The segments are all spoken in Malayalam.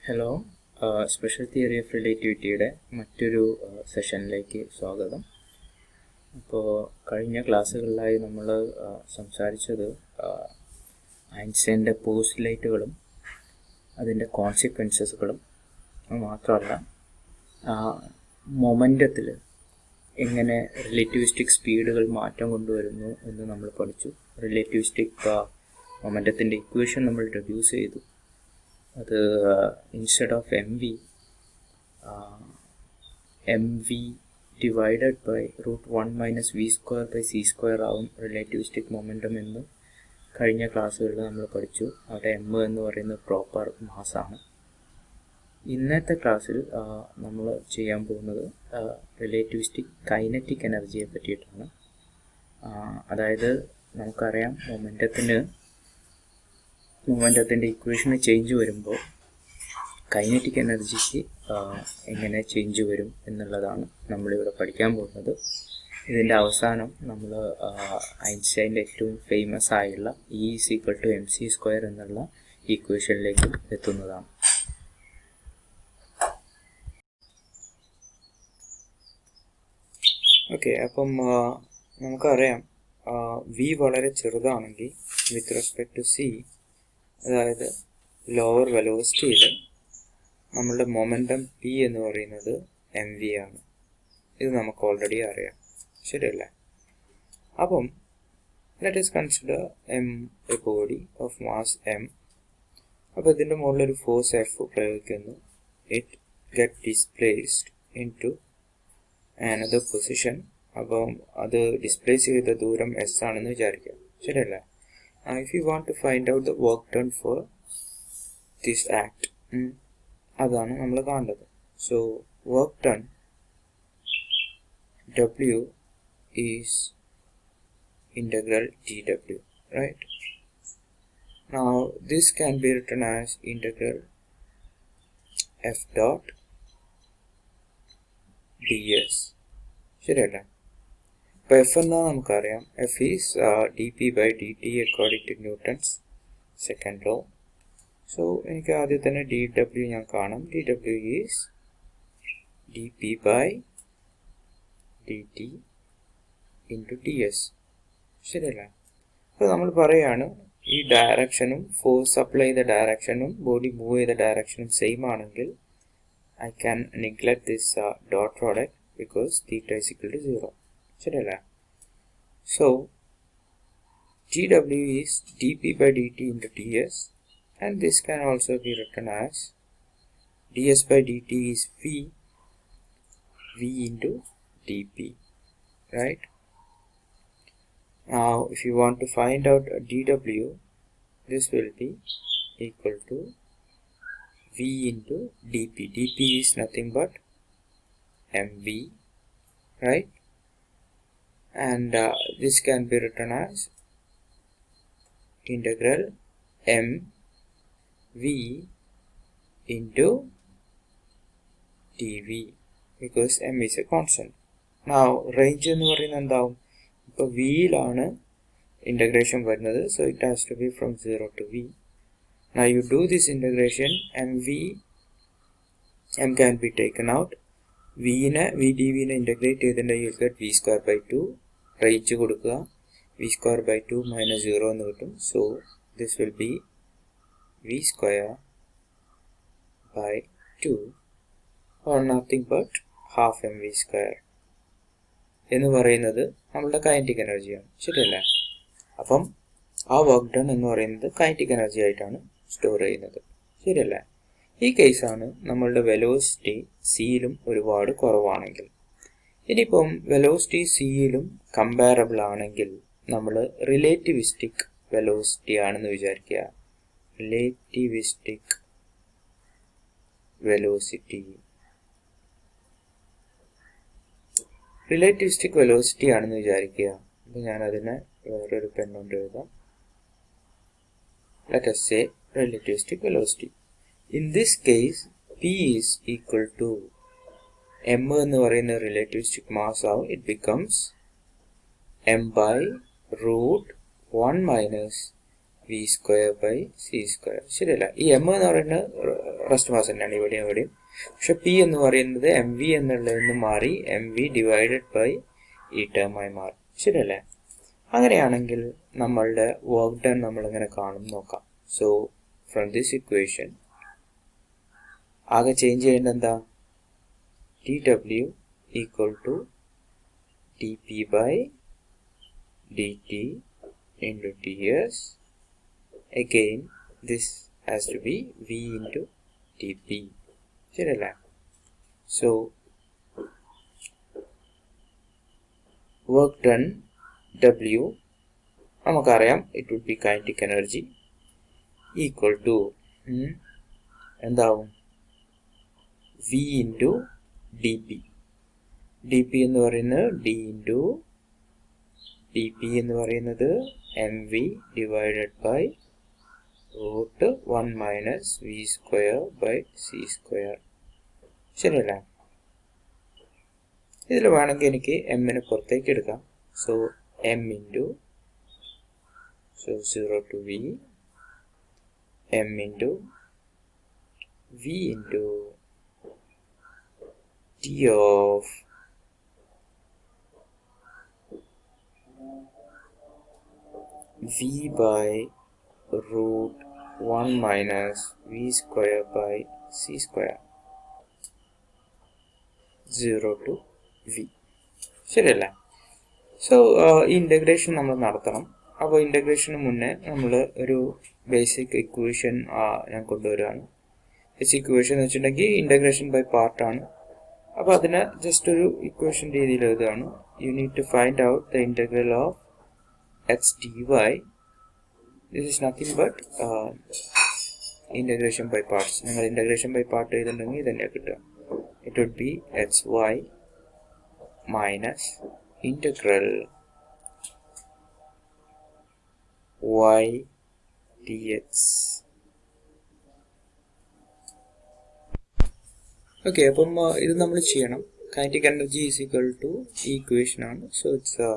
ഹലോ, സ്പെഷ്യൽ തിയറി ഓഫ് റിലേറ്റിവിറ്റിയുടെ മറ്റൊരു സെഷനിലേക്ക് സ്വാഗതം. അപ്പോൾ കഴിഞ്ഞ ക്ലാസ്സുകളിലായി നമ്മൾ സംസാരിച്ചത് ഐൻസ്റ്റൈൻ്റെ പോസ്റ്റുലേറ്റുകളും അതിൻ്റെ കോൺസിക്വൻസസുകളും മാത്രമല്ല മൊമെൻറ്റത്തിൽ എങ്ങനെ റിലേറ്റിവിസ്റ്റിക് സ്പീഡുകൾ മാറ്റം കൊണ്ടുവരുന്നു എന്ന് നമ്മൾ പഠിച്ചു. റിലേറ്റിവിസ്റ്റിക് മൊമെൻറ്റത്തിൻ്റെ ഇക്വേഷൻ നമ്മൾ ഇൻട്രൊഡ്യൂസ് ചെയ്തു. അത് instead of mv divided by √1 - v²/c² ആവും റിലേറ്റിവിസ്റ്റിക് മൊമെൻറ്റം എന്ന് കഴിഞ്ഞ ക്ലാസ്സുകളിൽ നമ്മൾ പഠിച്ചു. അവിടെ m എന്ന് പറയുന്നത് പ്രോപ്പർ മാസാണ്. ഇന്നത്തെ ക്ലാസ്സിൽ നമ്മൾ ചെയ്യാൻ പോകുന്നത് റിലേറ്റിവിസ്റ്റിക് കൈനറ്റിക് എനർജിയെ പറ്റിയിട്ടാണ്. അതായത് നമുക്കറിയാം മൊമെൻറ്റത്തിൻ്റെ ഇക്വേഷന് ചേഞ്ച് വരുമ്പോൾ കൈനറ്റിക് എനർജിക്ക് എങ്ങനെ ചേഞ്ച് വരും എന്നുള്ളതാണ് നമ്മളിവിടെ പഠിക്കാൻ പോകുന്നത്. ഇതിൻ്റെ അവസാനം നമ്മൾ ഐൻസ്റ്റൈൻ്റെ ഏറ്റവും ഫേമസ് ആയുള്ള E = mc² എന്നുള്ള ഇക്വേഷനിലേക്ക് എത്തുന്നതാണ്. ഓക്കെ, അപ്പം നമുക്കറിയാം v വളരെ ചെറുതാണെങ്കിൽ വിത്ത് റെസ്പെക്ട് ടു c, അതായത് ലോവർ വെലോസിറ്റിയിൽ നമ്മളുടെ മൊമെൻറ്റം p എന്ന് പറയുന്നത് mv ആണ്. ഇത് നമുക്ക് ഓൾറെഡി അറിയാം, ശരിയല്ലേ? അപ്പം let us consider a body of mass m. അപ്പോൾ ഇതിൻ്റെ മുകളിലൊരു ഫോഴ്സ് F പ്രയോഗിക്കുന്നു. It get displaced in to another position. അപ്പം അത് ഡിസ്പ്ലേസ് ചെയ്ത ദൂരം s ആണെന്ന് വിചാരിക്കാം, ശരിയല്ലേ? If you want to find out the work done for this act, അതാണ് നമ്മൾ കാണേണ്ടത്. So work done, W is integral dW, right? Now this can be written as integral F dot ds, ശരിയല്ലേ? ഇപ്പോൾ F എന്താ നമുക്കറിയാം. F is dp/dt according to Newton's second law. So എനിക്ക് ആദ്യം തന്നെ dW ഞാൻ കാണാം. dW is dp/dt into ds, ശരിയല്ലേ? അപ്പോൾ നമ്മൾ പറയുകയാണ് ഈ ഡയറക്ഷനും ഫോഴ്സ് അപ്ലൈ ചെയ്ത ഡയറക്ഷനും ബോഡി മൂവ് ചെയ്ത ഡയറക്ഷനും സെയിം ആണെങ്കിൽ I can neglect this dot product because theta is equal to 0, ശരിയല്ലേ? So dW is dp/dt into ds, and this can also be written as ds/dt is v into dp, right? Now if you want to find out dW, this will be equal to v into dp. dp is nothing but mv, right? And this can be written as integral mv into dv because m is a constant. Now range എന്ന് പറയുന്നത് എന്താവും? ഇപ്പോൾ വിയിലാണ് integration വരുന്നത്, so it has to be from 0 to v. Now you do this integration, m can be taken out. vdv നെ integrate ചെയ്തിട്ടുണ്ടെങ്കിൽ you get v²/2. range കൊടുക്കുക, v²/2 - 0 എന്ന് കിട്ടും. So this will be v²/2 or nothing but half mv² എന്ന് പറയുന്നത് നമ്മളുടെ കൈനറ്റിക് എനർജിയാണ്, ശരിയല്ലേ? അപ്പം ആ വർക്ക് ഡൺ എന്ന് പറയുന്നത് കൈനറ്റിക് എനർജി ആയിട്ടാണ് സ്റ്റോർ ചെയ്യുന്നത്, ശരിയല്ലേ? ഈ കേസാണ് നമ്മളുടെ വെലോസിറ്റി സിയിലും ഒരുപാട് കുറവാണെങ്കിൽ. ഇനിയിപ്പം വെലോസിറ്റി സിയിലും കമ്പാരബിൾ ആണെങ്കിൽ നമ്മൾ റിലേറ്റിവിസ്റ്റിക് വെലോസിറ്റി ആണെന്ന് വിചാരിക്കുക. റിലേറ്റിവിസ്റ്റിക് വെലോസിറ്റി ആണെന്ന് വിചാരിക്കുക. അപ്പം ഞാനതിനെ വേറൊരു പെൻ കൊണ്ട് എഴുതാം. Let us say relativistic velocity. In this case, P is equal to m എന്ന് പറയുന്ന relativistic mass ആവും. It becomes m/√1 - v² / c². ശരിയല്ല, ഈ m എന്ന് പറയുന്ന റെസ്റ്റ് മാസ് തന്നെയാണ് ഇവിടെയും. പക്ഷെ പി എന്ന് പറയുന്നത് എം വി എന്നുള്ളതിൽ നിന്ന് മാറി എം വി ഡിവൈഡഡ് ബൈ ഈ ടേമായി മാറി. ശരിയല്ലേ? അങ്ങനെയാണെങ്കിൽ നമ്മളുടെ വർക്ക് ഡൺ നമ്മളിങ്ങനെ കാണും നോക്കാം. സോ ഫ്രം ദിസ് ഇക്വേഷൻ ആകെ ചേഞ്ച് ചെയ്യേണ്ട എന്താ? T W equal to T P by D T into T S. Again this has to be V into T P. ശരിയല്ലേ? സോ വർക്ക് ഡൺ W നമുക്കറിയാം, it would be kinetic energy equal to എന്താവും? V into D P. D P എന്ന് പറയുന്നത് ഡി ഇൻറ്റു ഡി പി എന്ന് പറയുന്നത് M V divided by root 1 minus V square by C square. ശരിയല്ലേ? ഇതിൽ വേണമെങ്കിൽ എനിക്ക് എമ്മിനെ പുറത്തേക്ക് എടുക്കാം. So m into, so 0 to v, m into v into t of v by root 1 minus v square by c square, 0 to v. ശരിയല്ലേ? സോ ഈ ഇൻ്റഗ്രേഷൻ നമ്മൾ നടത്തണം. അപ്പോൾ ഇൻ്റഗ്രേഷന് മുന്നേ നമ്മൾ ഒരു ബേസിക് ഇക്വേഷൻ ഞാൻ കൊണ്ടുവരികയാണ്. ബേസിക് ഇക്വേഷൻ എന്ന് വെച്ചിട്ടുണ്ടെങ്കിൽ ഇൻ്റഗ്രേഷൻ ബൈ പാർട്ടാണ്. അപ്പോൾ അതിനെ ജസ്റ്റ് ഒരു ഇക്വേഷൻ രീതിയിൽ എഴുതുകയാണ്. You need to find out the integral of x d y. This is nothing but integration by parts. നിങ്ങൾ ഇൻ്റഗ്രേഷൻ ബൈ പാർട്ട് എഴുതുന്നുണ്ടെങ്കിൽ ഇതന്നെ കിട്ടുക. It would be x y minus integral y dx. Okay, അപ്പം ഇത് നമ്മൾ ചെയ്യണം. Kinetic energy is equal to ഈ ഇക്വേഷൻ ആണ്. So it's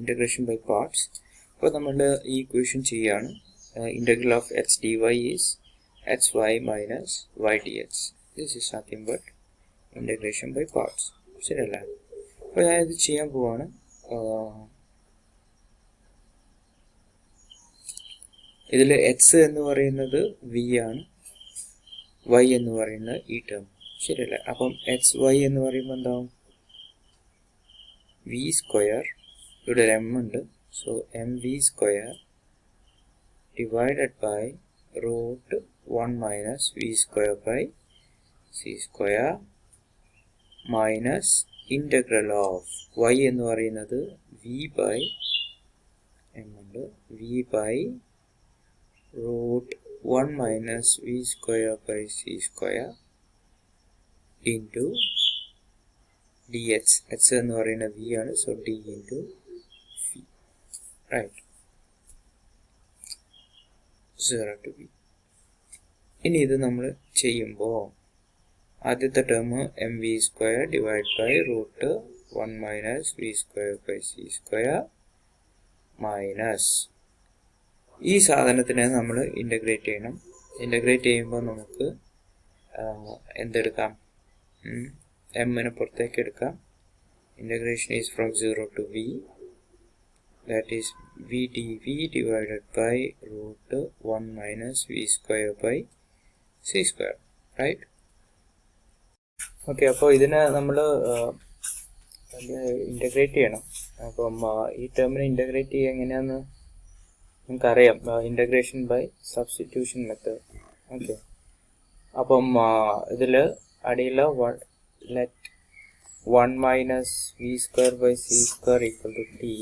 integration by parts. അപ്പോൾ നമ്മൾ ഈ ഇക്വേഷൻ ചെയ്യാണ്. Integral of x d y is x y minus Y d x. This is nothing but integration by parts. ശരിയല്ലേ? അപ്പോൾ ഞാനിത് ചെയ്യാൻ പോവാണ്. ഇതിൽ എക്സ് എന്ന് പറയുന്നത് വി ആണ്, വൈ എന്ന് പറയുന്നത് ഈ ടേം. ശരിയല്ലേ? അപ്പം എക്സ് വൈ എന്ന് പറയുമ്പോൾ എന്താവും? വി സ്ക്വയർ, ഇവിടെ ഒരു എം ഉണ്ട്. So m v square divided by root 1 minus V square by C square minus integral of y എന്ന് പറയുന്നത് v by m ഉണ്ട്, v by root 1 minus v square by c square into dx. x എന്ന് പറയുന്നത് v ആണ്. so d into v, right? 0 to v. ഇനി ഇത് നമ്മൾ ചെയ്യുമ്പോൾ ആദ്യത്തെ term m v square divide by root 1 minus V square by C square minus ഈ സാധനത്തിനെ നമ്മൾ ഇൻ്റഗ്രേറ്റ് ചെയ്യണം. ഇൻ്റഗ്രേറ്റ് ചെയ്യുമ്പോൾ നമുക്ക് എന്തെടുക്കാം? എമ്മിനെ പുറത്തേക്ക് എടുക്കാം. Integration is from 0 to v, that is v D v divided by root 1 minus V square by C square, right? Okay, അപ്പോൾ ഇതിനെ നമ്മൾ ഇൻ്റഗ്രേറ്റ് ചെയ്യണം. അപ്പം ഈ ടേമിനെ ഇൻ്റഗ്രേറ്റ് ചെയ്യുക എങ്ങനെയാണെന്ന് നമുക്കറിയാം. Integration by substitution method. Okay, അപ്പം ഇതിൽ അടിയിൽ let 1 minus V square by C square equal to t.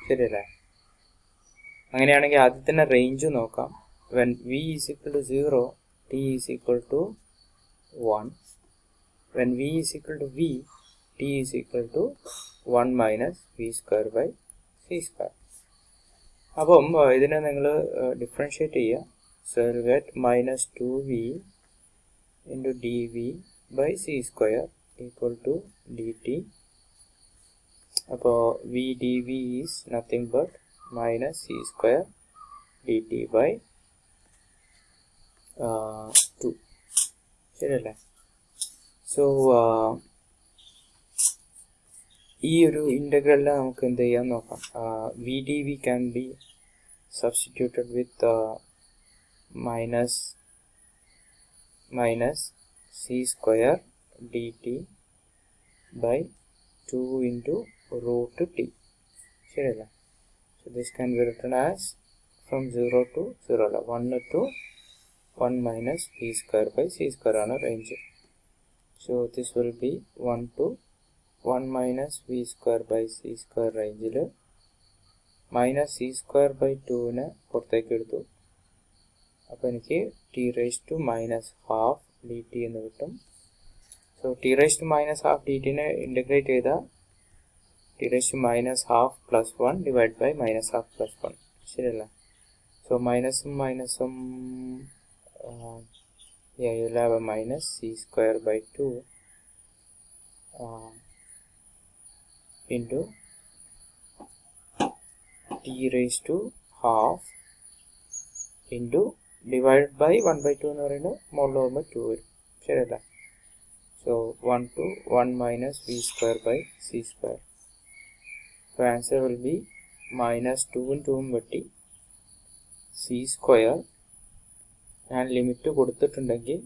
ശരിയല്ലേ? അങ്ങനെയാണെങ്കിൽ ആദ്യത്തെ റേഞ്ച് നോക്കാം. When v is equal to 0, t is equal to 1. when v is equal to v, t is equal to 1 minus v square by c square. അപ്പം ഇതിനെ നിങ്ങൾ ഡിഫറൻഷ്യേറ്റ് ചെയ്യുക. So you will get minus 2v into D V by C square equal to D T. അപ്പോൾ V D V is nothing but minus C square D T by ശരിയല്ലേ? സോ ഈ ഒരു ഇൻ്റഗ്രലിൽ നമുക്ക് എന്ത് ചെയ്യാൻ നോക്കാം. V D V can be substituted with minus C square D T by 2 into root t. ശരിയല്ലേ? So this can be written as from 0 to 0 അല്ല 1 to 1 minus p square by c square ആണ് range. So this will be 1 to 1 minus v square by c square range minus c square by 2 പുറത്തേക്ക് എടുത്തു. അപ്പോൾ എനിക്ക് t raised to minus half dt എന്ന് കിട്ടും. So t raised to minus half dt നെ integrate ചെയ്താൽ t raised to minus half plus 1 divided by minus half plus 1. ശരിയല്ലേ? So മൈനസും yeah, you'll have a minus c square by 2 into t raised to half into divided by 1 by 2 എന്ന് പറയുന്നത് മോളിൽ വരുമ്പോൾ 2 വരും. ശരിയല്ലേ? So 1 to 1 minus v square by c square. So answer will be minus 2 ഉം 2 ഉം വെട്ടി c square. ഞാൻ ലിമിറ്റ് കൊടുത്തിട്ടുണ്ടെങ്കിൽ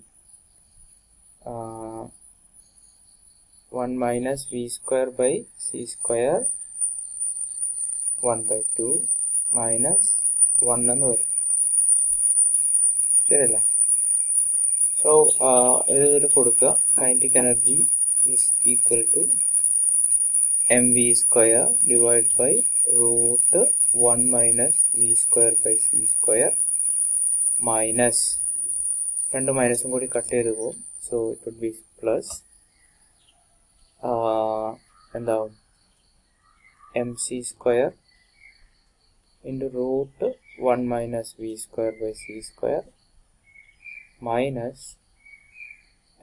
1 minus v square by c square 1 by 2 minus 1 എന്ന് വരും. ശരിയല്ലേ? സോ ഇതിൽ കൊടുക്കുക kinetic energy is equal to mv square divide by root 1 minus V square by C square minus 2 മൈനസും കൂടി കട്ട് ചെയ്ത് പോകും. So it would be plus എന്താവും M C square into root 1 minus V square by C square minus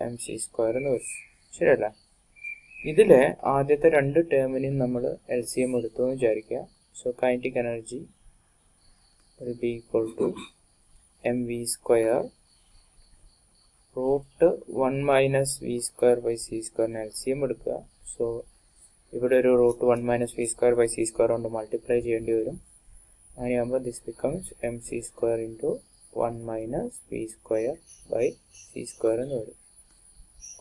M C square എന്ന് വരും. ശരിയല്ല? ഇതിലെ ആദ്യത്തെ 2 ടേമിനും നമ്മൾ എൽ സി എം എടുത്തു എന്ന് വിചാരിക്കുക. So kinetic energy will be equal to mv square root 1 minus V square by c സ്ക്വയറിന് എൽ സി എം എടുക്കുക. സോ ഇവിടെ ഒരു root 1 minus V square by C square കൊണ്ട് മൾട്ടിപ്ലൈ ചെയ്യേണ്ടി വരും. അങ്ങനെയാകുമ്പോൾ this becomes m C square into 1 minus V square by C square എന്ന് വരും.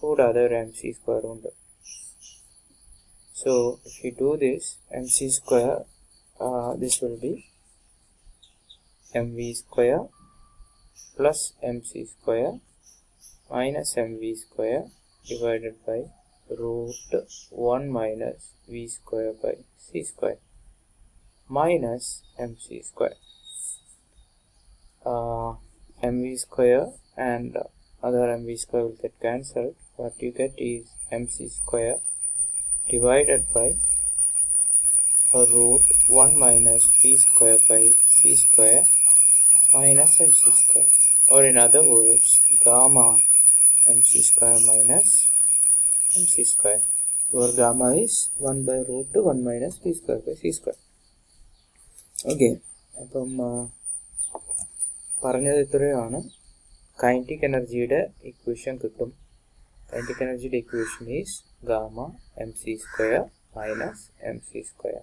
കൂടാതെ ഒരു എം സി സ്ക്വയർ ഉണ്ട്. So if you do this m C square this will be m v square plus m C square minus mv square divided by root 1 minus v square by c square minus mc square. Mv square and other mv square will get cancelled. What you get is mc square divided by root 1 minus v square by c square minus mc square, or in other words gamma mc square minus mc square. Your gamma is 1 by root 1 minus p square by c square. Okay, അപ്പം പറഞ്ഞത് ഇത്രയാണ്. കൈനറ്റിക് എനർജിയുടെ ഇക്വേഷൻ കിട്ടും. കൈനറ്റിക് എനർജിയുടെ equation is gamma m C square minus M C square,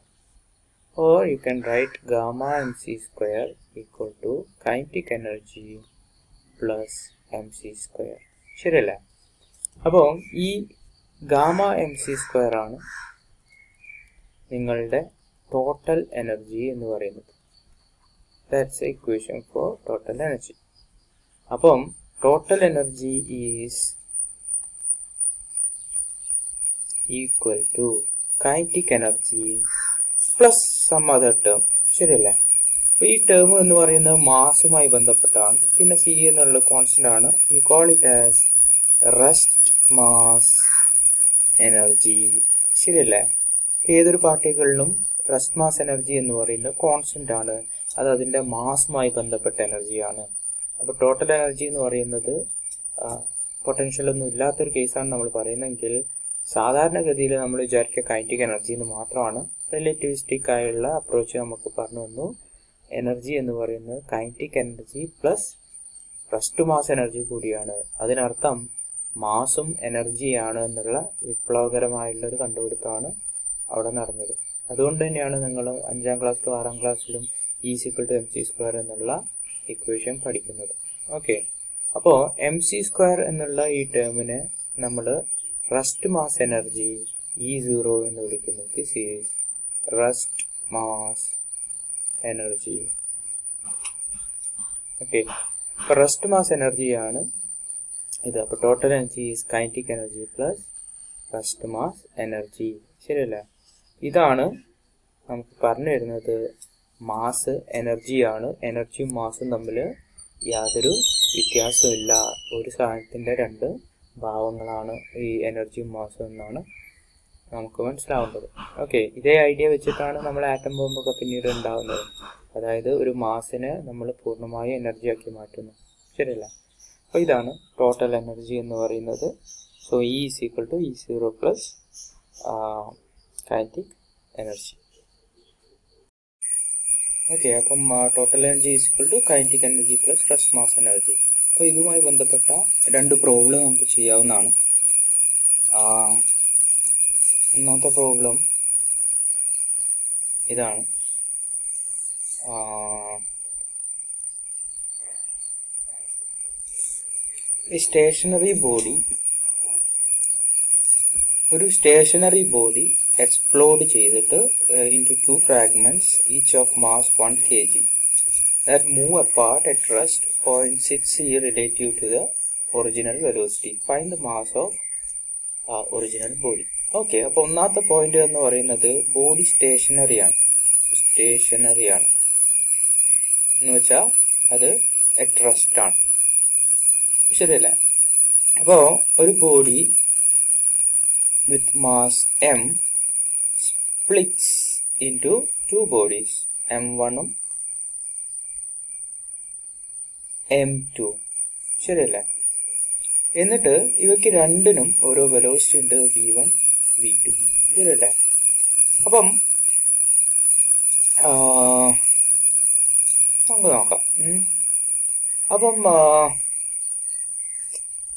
or you can write gamma m C square equal to kinetic energy plus m C square. ശരിയല്ലേ? അപ്പോൾ ഈ ഗാമ എം സി സ്ക്വയർ ആണ് നിങ്ങളുടെ ടോട്ടൽ എനർജി എന്ന് പറയുന്നത്. That's equation for total energy. അപ്പം total energy is equal to kinetic energy plus some other term. ശരിയല്ലേ? അപ്പോൾ ഈ ടേം എന്ന് പറയുന്നത് മാസുമായി ബന്ധപ്പെട്ടാണ്. പിന്നെ സി എന്നുള്ള കോൺസ്റ്റന്റ് ആണ്. You call it as rest mass energy. ശരിയല്ലേ? ഏതൊരു പാർട്ടിക്കിളിനും റെസ്റ്റ് മാസ് എനർജി എന്ന് പറയുന്നത് കോൺസ്റ്റന്റ് ആണ്. അത് അതിൻ്റെ മാസുമായി ബന്ധപ്പെട്ട എനർജിയാണ്. അപ്പോൾ ടോട്ടൽ എനർജി എന്ന് പറയുന്നത് പൊട്ടൻഷ്യലൊന്നും ഇല്ലാത്തൊരു കേസാണ് നമ്മൾ പറയുന്നതെങ്കിൽ സാധാരണഗതിയിൽ നമ്മൾ വിചാരിക്കുക കൈനറ്റിക് എനർജി എന്ന് മാത്രമാണ്. റിലേറ്റിവിസ്റ്റിക് ആയുള്ള അപ്രോച്ച് നമുക്ക് പറഞ്ഞു തന്നു. എനർജി എന്ന് പറയുന്നത് kinetic energy plus rest mass energy കൂടിയാണ്. അതിനർത്ഥം മാസും എനർജിയാണ് എന്നുള്ള വിപ്ലവകരമായുള്ളൊരു കണ്ടുപിടുത്തമാണ് അവിടെ നടന്നത്. അതുകൊണ്ട് തന്നെയാണ് നിങ്ങൾ 5ാം ക്ലാസ്സിലും 6ാം ക്ലാസ്സിലും E=mc² എന്നുള്ള ഇക്വേഷൻ പഠിക്കുന്നത്. ഓക്കെ, അപ്പോൾ mc² എന്നുള്ള ഈ ടേമിനെ നമ്മൾ റസ്റ്റ് മാസ് എനർജി E0 എന്ന് വിളിക്കുന്നു. This is rest mass energy. Okay, അപ്പോൾ റസ്റ്റ് മാസ് എനർജിയാണ് ഇത്. അപ്പോൾ total energy is kinetic energy plus rest mass energy. ശരിയല്ലേ? ഇതാണ് നമുക്ക് പറഞ്ഞു തരുന്നത് മാസ് എനർജിയാണ്. എനർജിയും മാസും തമ്മിൽ യാതൊരു വ്യത്യാസമില്ല. ഒരു സാധനത്തിൻ്റെ 2 ഭാവങ്ങളാണ് ഈ എനർജിയും മാസും എന്നാണ് നമുക്ക് മനസ്സിലാവേണ്ടത്. ഓക്കെ, ഇതേ ഐഡിയ വെച്ചിട്ടാണ് നമ്മൾ ആറ്റം ബോംബൊക്കെ പിന്നീട് ഉണ്ടാകുന്നത്. അതായത് ഒരു മാസിനെ നമ്മൾ പൂർണ്ണമായി എനർജിയാക്കി മാറ്റുന്നു. ശരിയല്ല? അപ്പോൾ ഇതാണ് ടോട്ടൽ എനർജി എന്ന് പറയുന്നത്. So E=E0 plus kinetic energy. Okay, അപ്പം total energy kinetic energy plus rest mass energy. അപ്പോൾ ഇതുമായി ബന്ധപ്പെട്ട 2 പ്രോബ്ലം നമുക്ക് ചെയ്യാവുന്നതാണ്. ഒന്നാമത്തെ പ്രോബ്ലം ഇതാണ്. ഒരു സ്റ്റേഷനറി ബോഡി എക്സ്പ്ലോഡ് ചെയ്തിട്ട് into 2 fragments each of mass 1 kg that move apart at rest 0.6 relative to the original velocity. Find the mass of original body. Okay, അപ്പോൾ ഒന്നാമത്തെ പോയിന്റ് എന്ന് പറയുന്നത് ബോഡി സ്റ്റേഷനറിയാണ് എന്ന് വെച്ചാൽ അത് അറ്റ് റെസ്റ്റ് ആണ്. ശരിയല്ലേ? അപ്പോൾ ഒരു body with mass m splits into 2 bodies, m1 ഉം m2. ശരിയല്ലേ? എന്നിട്ട് ഇവയ്ക്ക് രണ്ടിനും ഓരോ വെലോസിറ്റി ഉണ്ട്, v1 v2. ശരിയല്ലേ? അപ്പം നമുക്ക് നോക്കാം. അപ്പം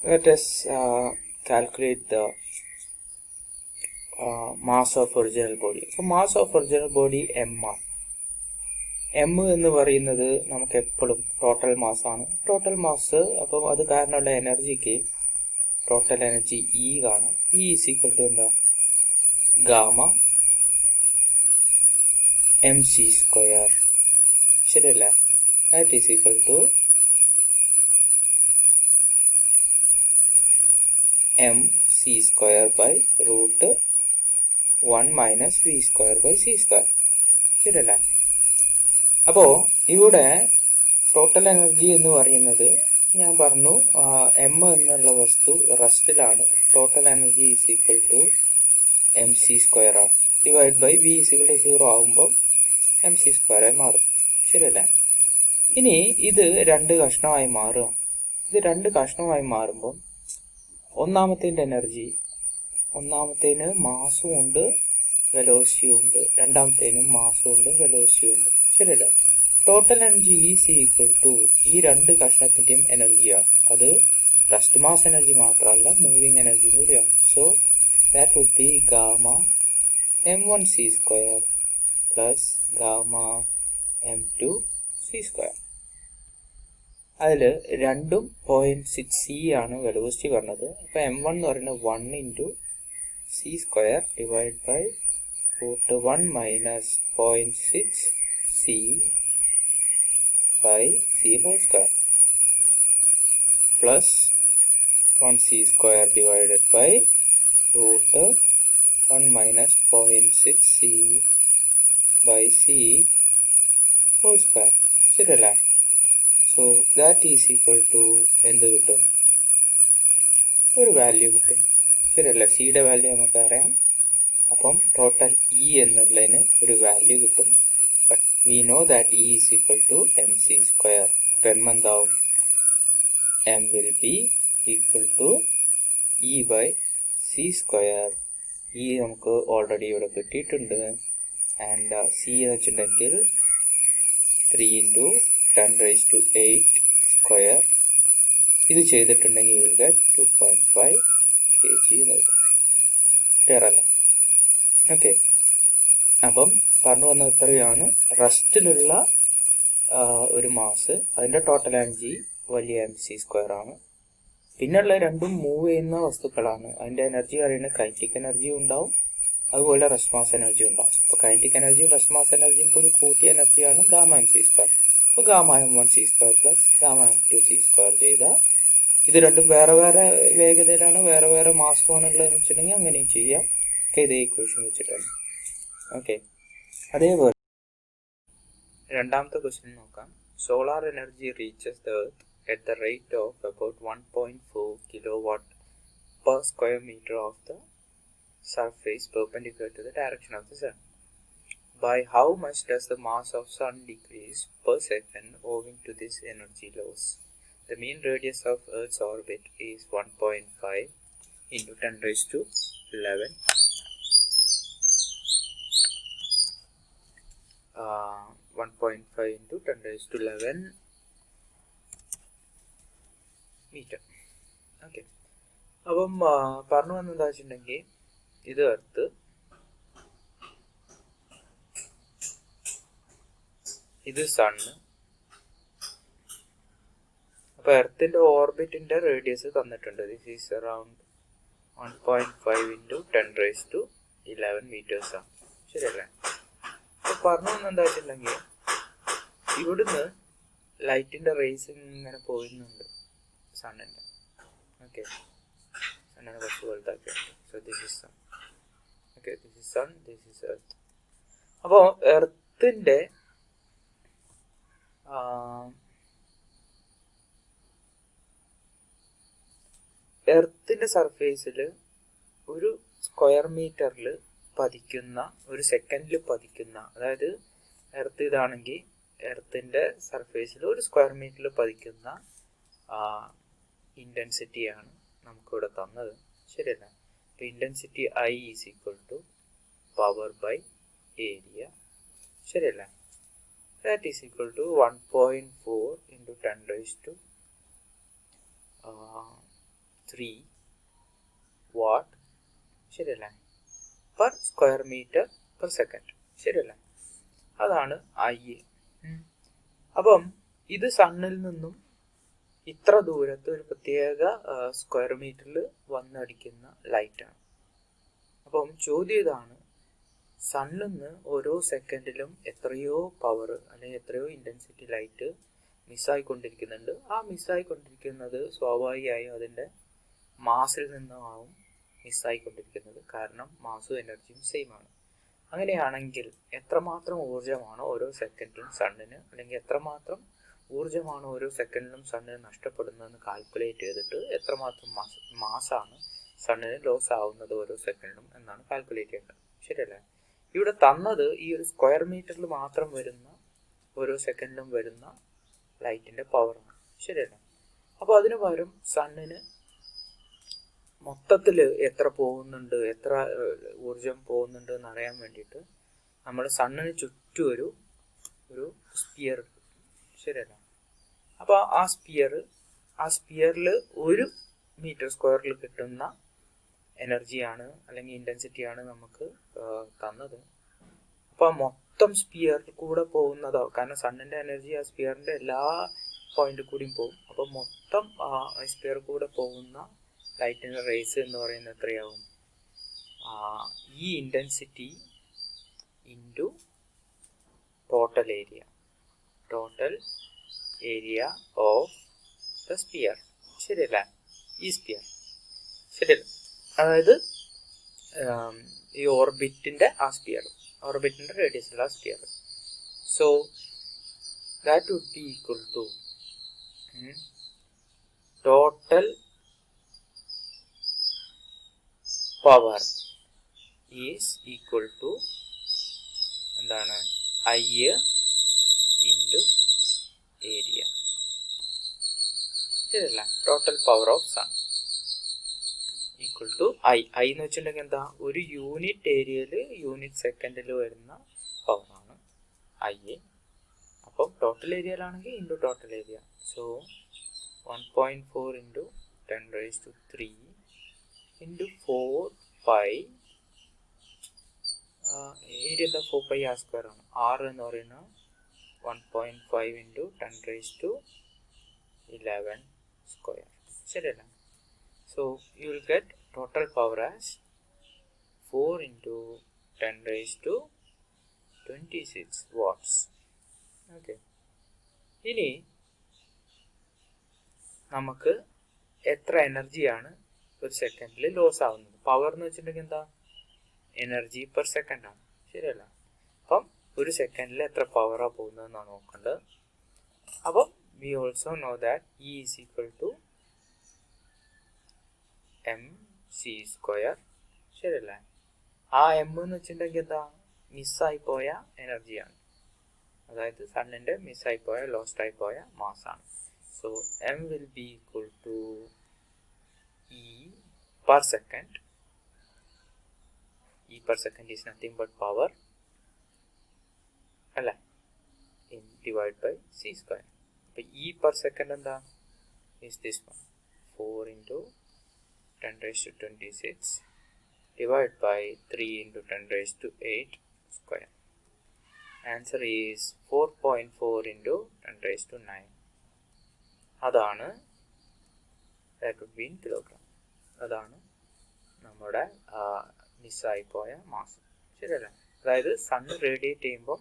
let us calculate the mass of original body. അപ്പോൾ mass of original body m ആണ്. m എന്ന് പറയുന്നത് നമുക്ക് എപ്പോഴും ടോട്ടൽ മാസ് ആണ്. ടോട്ടൽ മാസ്, അപ്പോൾ അത് കാരണമുള്ള എനർജിക്ക് ടോട്ടൽ എനർജി E കാണും. E= എന്താ? Gamma mc². ശരിയല്ലേ? that is equal to mc² by root 1 minus v² by c². ശരിയല്ലേ? അപ്പോൾ ഇവിടെ ടോട്ടൽ എനർജി എന്ന് പറയുന്നത് ഞാൻ പറഞ്ഞു m എന്നുള്ള വസ്തു റെസ്റ്റിലാണ്. ടോട്ടൽ എനർജി = mc² ആണ്. ഡിവൈഡ് ബൈ v=0 ആകുമ്പോൾ mc² ആയി മാറും. ശരിയല്ലേ? ഇനി ഇത് 2 കഷ്ണമായി മാറുകയാണ്. ഇത് 2 കഷ്ണമായി മാറുമ്പോൾ ഒന്നാമത്തേന് മാസും ഉണ്ട് വെലോസിറ്റിയും ഉണ്ട്, രണ്ടാമത്തേനും മാസും ഉണ്ട് വെലോസിറ്റിയും ഉണ്ട്. ശരിയല്ലേ? ടോട്ടൽ എനർജി E= ഈ 2 കഷ്ണത്തിൻ്റെയും എനർജിയാണ്. അത് റസ്റ്റ് മാസ് എനർജി മാത്രമല്ല, മൂവിങ് എനർജി കൂടിയാണ്. So that would be gamma m1c² plus gamma m2c². അതിൽ രണ്ടും 0.6 ആണ് വെലോസിറ്റി പറഞ്ഞത്. അപ്പോൾ m1 എന്ന് പറയുന്നത് 1 into c² divide by root 1 minus 0.6 c by c whole square plus 1c² divided by root 1 minus 0.6 c by c whole square. ശരിയല്ലേ? So that is equal to എന്ത് കിട്ടും? ഒരു വാല്യൂ കിട്ടും. ശരിയല്ലേ? സിയുടെ വാല്യൂ നമുക്കറിയാം. അപ്പം ടോട്ടൽ ഇ എന്നുള്ളതിന് ഒരു വാല്യൂ കിട്ടും. But we know that E is equal to mc². അപ്പം എം എന്താവും? M will be equal to E by c². E നമുക്ക് ഓൾറെഡി ഇവിടെ കിട്ടിയിട്ടുണ്ട്. ആൻഡ് സി എന്ന് വെച്ചിട്ടുണ്ടെങ്കിൽ 3 into 10⁸ സ്ക്വയർ ഇത് ചെയ്തിട്ടുണ്ടെങ്കിൽ യു വിൽ ഗെറ്റ് 2.5 kg എന്ന് കിട്ടും. ക്ലിയർ അല്ല? ഓക്കെ, അപ്പം പറഞ്ഞു വന്നത് ഇത്രയാണ്. റെസ്റ്റിലുള്ള ഒരു മാസ്, അതിൻ്റെ ടോട്ടൽ എനർജി വലിയ mc² ആണ്. പിന്നെയുള്ള രണ്ടും മൂവ് ചെയ്യുന്ന വസ്തുക്കളാണ്. അതിൻ്റെ എനർജി പറയുന്നത് കൈനറ്റിക് എനർജി ഉണ്ടാവും, അതുപോലെ റെസ്റ്റ് മാസ് എനർജി ഉണ്ടാവും. അപ്പോൾ കൈനറ്റിക് എനർജിയും റെസ്റ്റ് മാസ് എനർജിയും കൂടി കൂട്ടിയ എനർജിയാണ് ഗാമ mc². അപ്പോൾ gamma m1c² plus gamma m2c² ചെയ്താൽ ഇത് രണ്ടും വേറെ വേറെ വേഗതയിലാണ്, വേറെ വേറെ മാസ് ആണുള്ളതെന്ന് വെച്ചിട്ടുണ്ടെങ്കിൽ അങ്ങനെയും ചെയ്യാം. ഓക്കെ, ഇതേ ഇക്വേഷൻ വെച്ചിട്ടാണ്. ഓക്കെ, അതേപോലെ രണ്ടാമത്തെ ക്വസ്റ്റ്യൻ നോക്കാം. Solar energy reaches the earth at the rate of about 1.4 kilowatt per square meter of the surface perpendicular to the direction of the sun. By how much does the mass of sun decrease per second owing to this energy loss? The mean radius of Earth's orbit is 1.5 into 10 raised to 11 1.5 into 10 raised to 11 metre. Okay, അപ്പം പറഞ്ഞു വന്നെന്താ വെച്ചിട്ടുണ്ടെങ്കിൽ ഇത് എർത്ത്, ഇത് സണ്ണ്. അപ്പോൾ എർത്തിൻ്റെ ഓർബിറ്റിൻ്റെ റേഡിയസ് തന്നിട്ടുണ്ട്. This is around 1.5 into 10 raised to 11 meters ആണ്. ശരിയല്ലേ? അപ്പോൾ പറഞ്ഞു വന്നെന്താ വെച്ചിട്ടുണ്ടെങ്കിൽ ഇവിടുന്ന് ലൈറ്റിൻ്റെ റേസ് ഇങ്ങനെ പോയിരുന്നുണ്ട് സണ്ണിൻ്റെ. ഓക്കെ, സണ്ണിനെ കുറച്ച് വലുതാക്കിയുണ്ട്. So this is sun. Okay, this is sun, this is earth. അപ്പോൾ എർത്തിൻ്റെ സർഫേസിൽ ഒരു സ്ക്വയർ മീറ്ററിൽ പതിക്കുന്ന, ഒരു സെക്കൻഡിൽ പതിക്കുന്ന, അതായത് എർത്ത് ഇതാണെങ്കിൽ എർത്തിൻ്റെ സർഫേസിൽ ഒരു സ്ക്വയർ മീറ്ററിൽ പതിക്കുന്ന ഇൻറ്റൻസിറ്റിയാണ് നമുക്കിവിടെ തന്നത്. ശരിയല്ല? അപ്പോൾ intensity I is equal to power by area. ശരിയല്ല? That is equal to 1.4 into 10 raised to 3 watt. ശരിയല്ലേ? Per square metre per second. ശരിയല്ലേ? അതാണ് I. അപ്പം ഇത് സണ്ണിൽ നിന്നും ഇത്ര ദൂരത്ത് ഒരു പ്രത്യേക സ്ക്വയർ മീറ്ററിൽ വന്നടിക്കുന്ന ലൈറ്റാണ്. അപ്പം ചോദ്യം ഇതാണ്, സണ്ണിൽ നിന്ന് ഓരോ സെക്കൻഡിലും എത്രയോ പവർ അല്ലെങ്കിൽ എത്രയോ ഇൻറ്റൻസിറ്റി ലൈറ്റ് മിസ്സായിക്കൊണ്ടിരിക്കുന്നുണ്ട്. ആ മിസ്സായിക്കൊണ്ടിരിക്കുന്നത് സ്വാഭാവികമായും അതിൻ്റെ മാസിൽ നിന്നുമാവും മിസ്സായിക്കൊണ്ടിരിക്കുന്നത്. കാരണം മാസും എനർജിയും സെയിം ആണ്. അങ്ങനെയാണെങ്കിൽ എത്രമാത്രം ഊർജ്ജമാണ് ഓരോ സെക്കൻഡിലും സണ്ണിന്, അല്ലെങ്കിൽ എത്രമാത്രം ഊർജ്ജമാണ് ഓരോ സെക്കൻഡിലും സണ്ണിന് നഷ്ടപ്പെടുന്നതെന്ന് കാൽക്കുലേറ്റ് ചെയ്തിട്ട് എത്രമാത്രം മാസാണ് സണ്ണിന് ലോസ് ആവുന്നത് ഓരോ സെക്കൻഡിലും എന്നാണ് കാൽക്കുലേറ്റ് ചെയ്യേണ്ടത്. ശരിയല്ലേ? ഇവിടെ തന്നത് ഈ ഒരു സ്ക്വയർ മീറ്ററിൽ മാത്രം വരുന്ന, ഓരോ സെക്കൻഡിലും വരുന്ന ലൈറ്റിൻ്റെ പവറാണ്. ശരിയല്ലേ? അപ്പോൾ അതിന് പകരം സണ്ണിന് മൊത്തത്തിൽ എത്ര പോകുന്നുണ്ട്, എത്ര ഊർജം പോകുന്നുണ്ട് എന്ന് അറിയാൻ വേണ്ടിയിട്ട് നമ്മൾ സണ്ണിന് ചുറ്റും ഒരു സ്പിയർ. ശരിയല്ല? അപ്പോൾ ആ സ്പിയറിൽ 1 മീറ്റർ സ്ക്വയറിൽ കിട്ടുന്ന എനർജിയാണ് അല്ലെങ്കിൽ ഇൻറ്റൻസിറ്റിയാണ് നമുക്ക് തന്നത്. അപ്പോൾ ആ മൊത്തം സ്പിയറിൽ കൂടെ പോകുന്നതോ, കാരണം സണ്ണിൻ്റെ എനർജി ആ സ്പിയറിൻ്റെ എല്ലാ പോയിന്റിൽ കൂടിയും പോകും. അപ്പോൾ മൊത്തം ആ സ്പിയർ കൂടെ പോകുന്ന ലൈറ്റിൻ്റെ റേസ് എന്ന് പറയുന്നത് എത്രയാവും? ഈ intensity into total area of the sphere. ശരിയല്ല? ഈ സ്പിയർ. ശരിയല്ല? അതായത് ഈ ഓർബിറ്റിൻ്റെ ആ സ്പിയർ, ഓർബിറ്റിൻ്റെ റേഡിയസിലുള്ള ആ sphere. So that would be equal to total power is equal to എന്താണ്? I into area. ശരിയല്ല? Total power of sun equal to I എന്ന് വെച്ചിട്ടുണ്ടെങ്കിൽ എന്താ? ഒരു യൂണിറ്റ് ഏരിയയിൽ യൂണിറ്റ് സെക്കൻഡിൽ വരുന്ന പവറാണ് I. അപ്പം ടോട്ടൽ ഏരിയയിലാണെങ്കിൽ into total area. So 1.4 into 10 raised to 3 into 4 pi. Area എന്താ 4 pi r സ്ക്വയർ ആണ്. r എന്ന് പറയുന്നത് 1.5 into 10 raised to 11 square. ശരിയല്ല? So you will get total power as 4 into 10 raised to 26 watts. Okay. ഇനി നമുക്ക് എത്ര എനർജിയാണ് ഒരു സെക്കൻഡിൽ ലോസ് ആവുന്നത്? പവർ എന്ന് വെച്ചിട്ടുണ്ടെങ്കിൽ എന്താ? എനർജി പെർ സെക്കൻഡ് ആണ്. ശരിയല്ല? അപ്പം ഒരു സെക്കൻഡിൽ എത്ര പവറാണ് പോകുന്നതെന്നാണ് നോക്കേണ്ടത്. അപ്പം we also know that E is equal to mc square. ശരിയല്ലേ? ആ എം എന്ന് വെച്ചിട്ടുണ്ടെങ്കിൽ എന്താ? മിസ്സായി പോയ എനർജിയാണ്. അതായത് സണ്ണിൻ്റെ മിസ്സായി പോയ, ലോസ്റ്റായി പോയ മാസാണ്. So M will be equal to E per second. E per second is nothing but power, അല്ലേ? divided by c square. അപ്പോൾ E per second എന്താ? is this one, 4 into 10 raised to 26 divided by 3 into 10 raised to 8 square. Answer is 4.4 into 10 raised to 9. അതാണ് that would be in kilogram. അതാണ് നമ്മുടെ മിസ്സായി പോയ മാസ്. ശരിയല്ലേ? അതായത് സണ്ണ് റേഡിയേറ്റ് ചെയ്യുമ്പം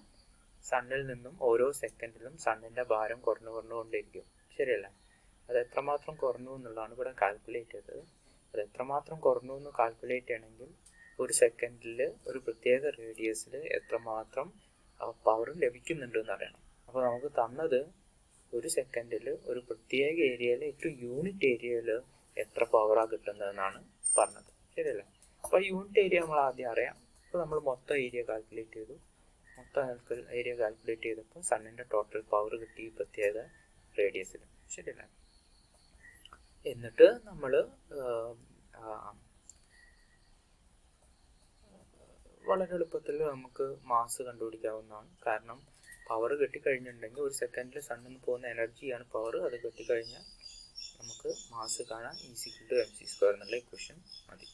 സണ്ണിൽ നിന്നും ഓരോ സെക്കൻഡിലും സണ്ണിൻ്റെ ഭാരം കുറഞ്ഞുകൊണ്ടിരിക്കും. ശരിയല്ലേ? അത് എത്രമാത്രം കുറഞ്ഞു എന്നുള്ളതാണ് ഇവിടെ കാൽക്കുലേറ്റ് ചെയ്തത്. അത് എത്രമാത്രം കുറഞ്ഞു എന്ന് കാൽക്കുലേറ്റ് ചെയ്യണമെങ്കിൽ ഒരു സെക്കൻഡിൽ ഒരു പ്രത്യേക റേഡിയസിൽ എത്രമാത്രം പവർ ലഭിക്കുന്നുണ്ട് എന്നറിയണം. അപ്പോൾ നമുക്ക് തന്നത് ഒരു സെക്കൻഡിൽ ഒരു പ്രത്യേക ഏരിയയിൽ, ഏറ്റവും യൂണിറ്റ് ഏരിയയിൽ എത്ര പവറാണ് കിട്ടുന്നതെന്നാണ് പറഞ്ഞത്. ശരിയല്ലേ? അപ്പോൾ യൂണിറ്റ് ഏരിയ നമ്മൾ ആദ്യം അറിയാം. അപ്പോൾ നമ്മൾ മൊത്തം ഏരിയ കാൽക്കുലേറ്റ് ചെയ്തു. മൊത്തം ഏരിയ കാൽക്കുലേറ്റ് ചെയ്തപ്പോൾ സണ്ണിൻ്റെ ടോട്ടൽ പവർ കിട്ടി ഈ പ്രത്യേക റേഡിയസിൽ. ശരിയല്ലേ? എന്നിട്ട് നമ്മൾ വളരെ എളുപ്പത്തിൽ നമുക്ക് മാസ് കണ്ടുപിടിക്കാവുന്നതാണ്. കാരണം പവർ കിട്ടിക്കഴിഞ്ഞിട്ടുണ്ടെങ്കിൽ ഒരു സെക്കൻഡിൽ സണ്ണിൽ നിന്ന് പോകുന്ന എനർജിയാണ് പവർ. അത് കിട്ടിക്കഴിഞ്ഞാൽ നമുക്ക് മാസ് കാണാൻ ഈസി ടു mc സ്ക്വയർ എന്നുള്ള ഇക്വേഷൻ മതി.